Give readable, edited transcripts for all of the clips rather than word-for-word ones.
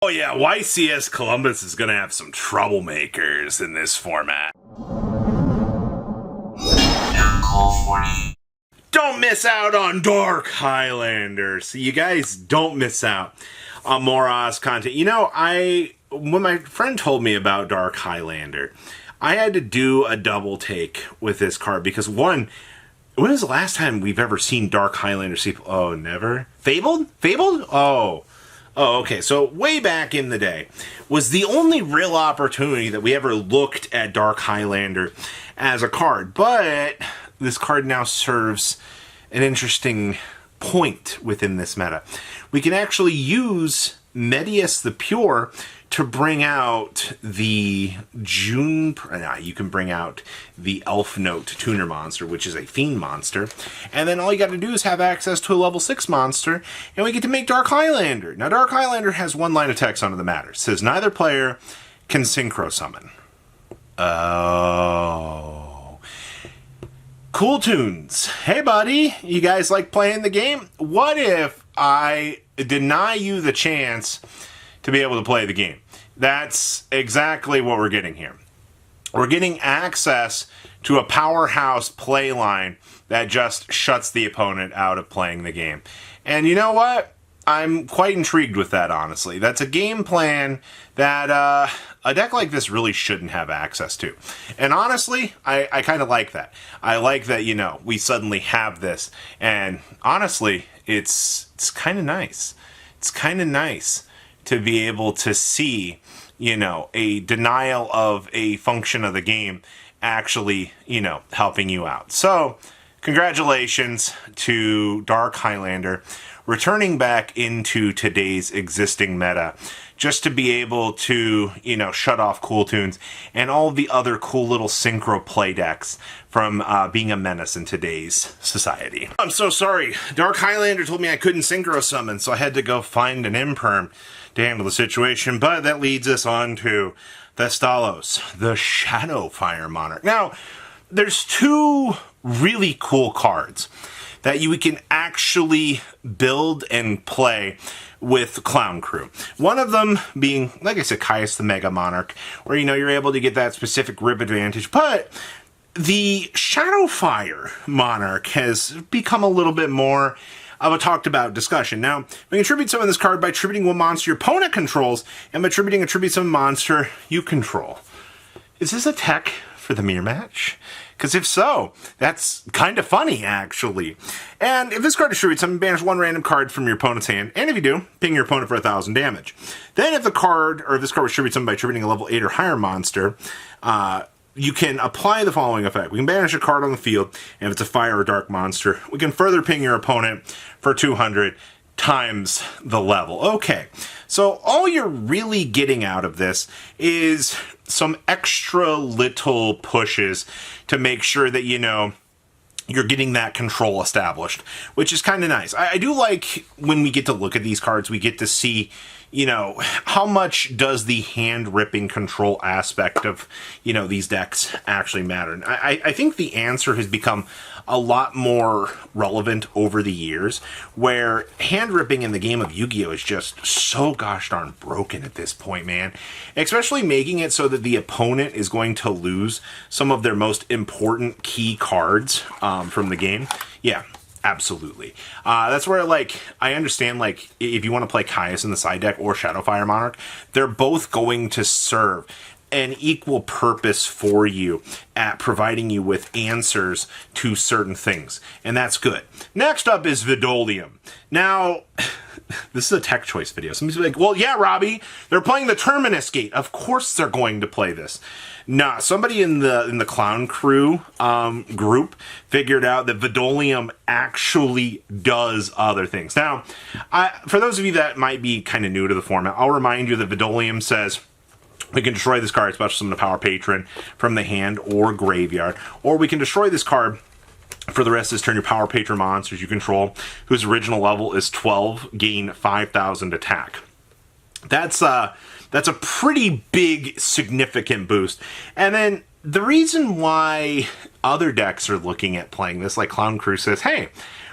Oh yeah, YCS Columbus is gonna have some troublemakers in this format. Don't miss out on Dark Highlander. So you guys don't miss out on more Oz content. You know, when my friend told me about Dark Highlander, I had to do a double take with this card because one, when was the last time we've ever seen Dark Highlander? Oh, never? Fabled? Oh, okay. So way back in the day was the only real opportunity that we ever looked at Dark Highlander as a card. But this card now serves an interesting point within this meta. We can actually use Medius the Pure to bring out the you can bring out the Elf Note Tuner monster, which is a Fiend monster. And then all you got to do is have access to a level 6 monster, and we get to make Dark Highlander. Now, Dark Highlander has one line of text on it that matters. It says, neither player can synchro summon. Oh. Cool Tunes. Hey, buddy. You guys like playing the game? What if I deny you the chance to be able to play the game? That's exactly what we're getting here. We're getting access to a powerhouse play line that just shuts the opponent out of playing the game. And you know what? I'm quite intrigued with that, honestly. That's a game plan that a deck like this really shouldn't have access to. And honestly, I kind of like that. I like that, you know, we suddenly have this. And honestly, it's kind of nice. It's kind of nice to be able to see, you know, a denial of a function of the game actually, you know, helping you out. So, congratulations to Dark Highlander returning back into today's existing meta just to be able to, you know, shut off Cool Tunes and all the other cool little synchro play decks from being a menace in today's society. I'm so sorry. Dark Highlander told me I couldn't synchro summon, so I had to go find an imperm to handle the situation, but that leads us on to Vestalos, the Shadow Fire Monarch. Now, there's two really cool cards that we can actually build and play with Clown Crew. One of them being, like I said, Caius the Mega Monarch, where, you know, you're able to get that specific rib advantage, but the Shadow Fire Monarch has become a little bit more of a talked about discussion. Now, we can tribute summon this card by tributing one monster your opponent controls, and by tributing a tribute summon monster you control. Is this a tech for the mirror match? Because if so, that's kind of funny, actually. And if this card is tribute summon, banish one random card from your opponent's hand, and if you do, ping your opponent for 1,000 damage. Then if this card was tribute summoned by tributing a level 8 or higher monster, you can apply the following effect. We can banish a card on the field, and if it's a fire or dark monster, we can further ping your opponent for 200 times the level. Okay, so all you're really getting out of this is some extra little pushes to make sure that, you know, you're getting that control established, which is kind of nice. I do like when we get to look at these cards, we get to see, you know, how much does the hand-ripping control aspect of, you know, these decks actually matter. And I think the answer has become a lot more relevant over the years, where hand-ripping in the game of Yu-Gi-Oh! Is just so gosh darn broken at this point, man. Especially making it so that the opponent is going to lose some of their most important key cards from the game. Yeah. Absolutely. That's where, like, I understand, like, if you want to play Caius in the side deck or Shadowfire Monarch, they're both going to serve an equal purpose for you at providing you with answers to certain things. And that's good. Next up is Vidolium. Now, this is a tech choice video. Somebody's like, well, yeah, Robbie, they're playing the Terminus Gate. Of course they're going to play this. Nah, somebody in the Clown Crew group figured out that Vidolium actually does other things. Now, for those of you that might be kind of new to the format, I'll remind you that Vidolium says we can destroy this card, special summon a Power Patron from the hand or graveyard, or we can destroy this card for the rest of this turn. Your Power Patron monsters you control, whose original level is 12, gain 5,000 attack. That's a pretty big, significant boost. And then the reason why other decks are looking at playing this, like Clown Crew says, hey,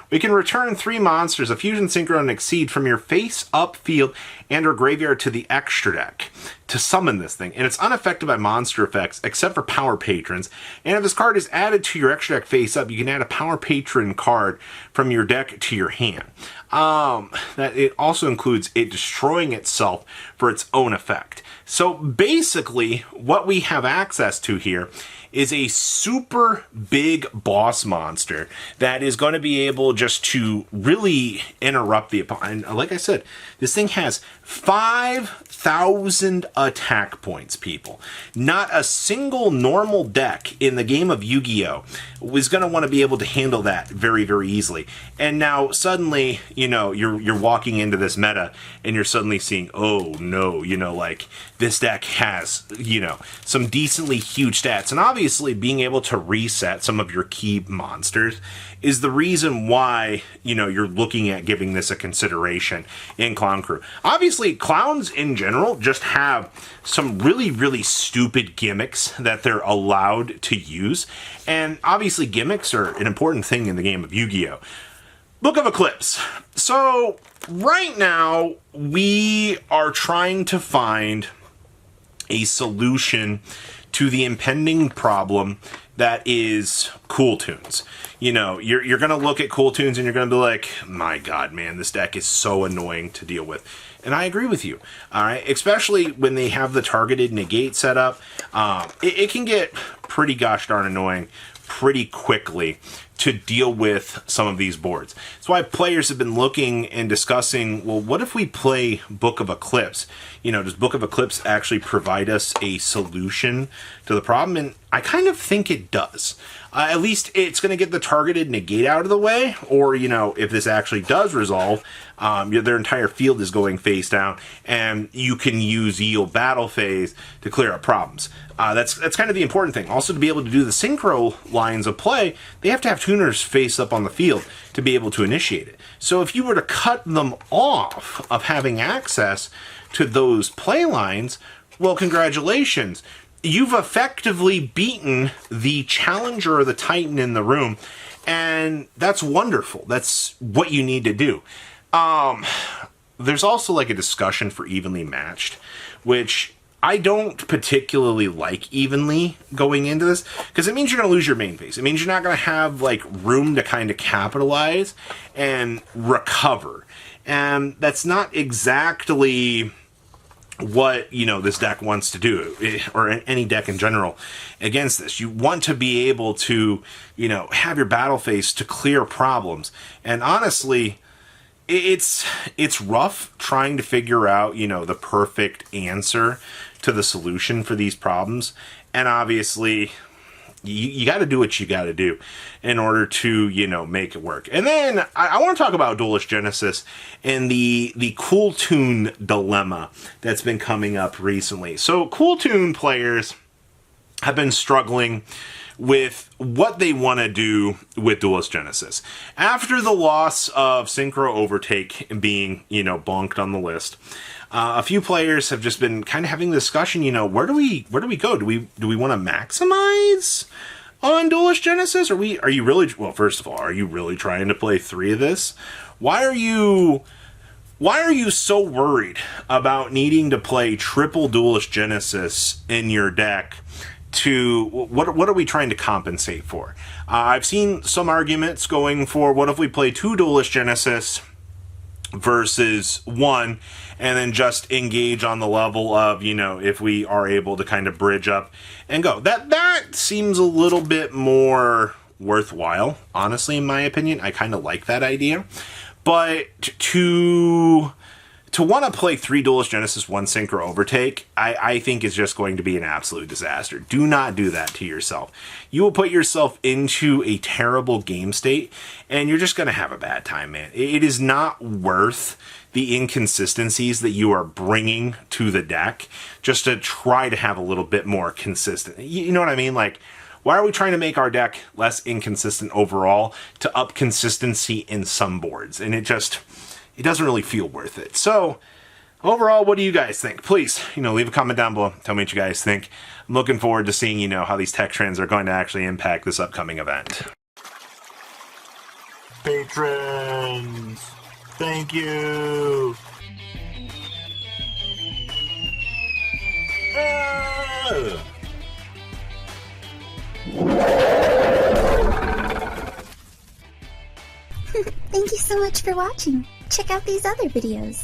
We can return 3 monsters, a fusion, synchro, and exceed from your face-up field and or graveyard to the extra deck to summon this thing. And it's unaffected by monster effects except for power patrons. And if this card is added to your extra deck face-up, you can add a power patron card from your deck to your hand. That it also includes it destroying itself for its own effect. So basically, what we have access to here is a super big boss monster that is going to be able just to really interrupt the opponent. And like I said, this thing has 5,000 attack points, people. Not a single normal deck in the game of Yu-Gi-Oh! Was going to want to be able to handle that very, very easily. And now suddenly, you know, you're walking into this meta and you're suddenly seeing, oh no, you know, like this deck has, you know, some decently huge stats. And obviously being able to reset some of your key monsters is the reason why, you know, you're looking at giving this a consideration in Clown Crew. Obviously, clowns in general just have some really, really stupid gimmicks that they're allowed to use. And obviously, gimmicks are an important thing in the game of Yu-Gi-Oh! Book of Eclipse. So, right now, we are trying to find a solution to the impending problem that is Cool Tunes. You know, you're going to look at Cool Tunes and you're going to be like, my God, man, this deck is so annoying to deal with. And I agree with you, all right? Especially when they have the targeted negate set up. It can get pretty gosh darn annoying pretty quickly to deal with some of these boards. That's why players have been looking and discussing, well, what if we play Book of Eclipse? You know, does Book of Eclipse actually provide us a solution to the problem? And I kind of think it does. At least it's going to get the targeted negate out of the way, or, you know, if this actually does resolve, their entire field is going face down, and you can use Yield Battle Phase to clear up problems. That's kind of the important thing. Also, to be able to do the synchro lines of play, they have to have tuners face up on the field to be able to initiate it. So if you were to cut them off of having access to those play lines, well, congratulations. You've effectively beaten the challenger or the titan in the room, and that's wonderful. That's what you need to do. There's also like a discussion for evenly matched, which I don't particularly like evenly going into this, because it means you're going to lose your main phase. It means you're not going to have like room to kind of capitalize and recover. And that's not exactly what, you know, this deck wants to do, or any deck in general against this. You want to be able to, you know, have your battle phase to clear problems. And honestly, it's rough trying to figure out, you know, the perfect answer to the solution for these problems. And obviously, you got to do what you got to do in order to, you know, make it work. And then I want to talk about Duelist Genesis and the Cool Tune dilemma that's been coming up recently. So Cool Tune players have been struggling with what they want to do with Duelist Genesis. After the loss of Synchro Overtake being, you know, bonked on the list, a few players have just been kind of having the discussion, you know, where do we go? Do we want to maximize on Duelist Genesis? Are you really, well, first of all, are you really trying to play 3 of this? Why are you so worried about needing to play triple Duelist Genesis in your deck? To what are we trying to compensate for? I've seen some arguments going for, what if we play 2 Duelist Genesis versus 1, and then just engage on the level of, you know, if we are able to kind of bridge up and go. That seems a little bit more worthwhile, honestly, in my opinion. I kind of like that idea. But to want to play 3 Duelist Genesis, 1 Synchro Overtake, I think is just going to be an absolute disaster. Do not do that to yourself. You will put yourself into a terrible game state, and you're just going to have a bad time, man. It is not worth the inconsistencies that you are bringing to the deck just to try to have a little bit more consistent. You know what I mean? Like, why are we trying to make our deck less inconsistent overall to up consistency in some boards? And it doesn't really feel worth it. So, overall, what do you guys think? Please, you know, leave a comment down below. Tell me what you guys think. I'm looking forward to seeing, you know, how these tech trends are going to actually impact this upcoming event. patrons. Thank you. Thank you so much for watching. Check out these other videos.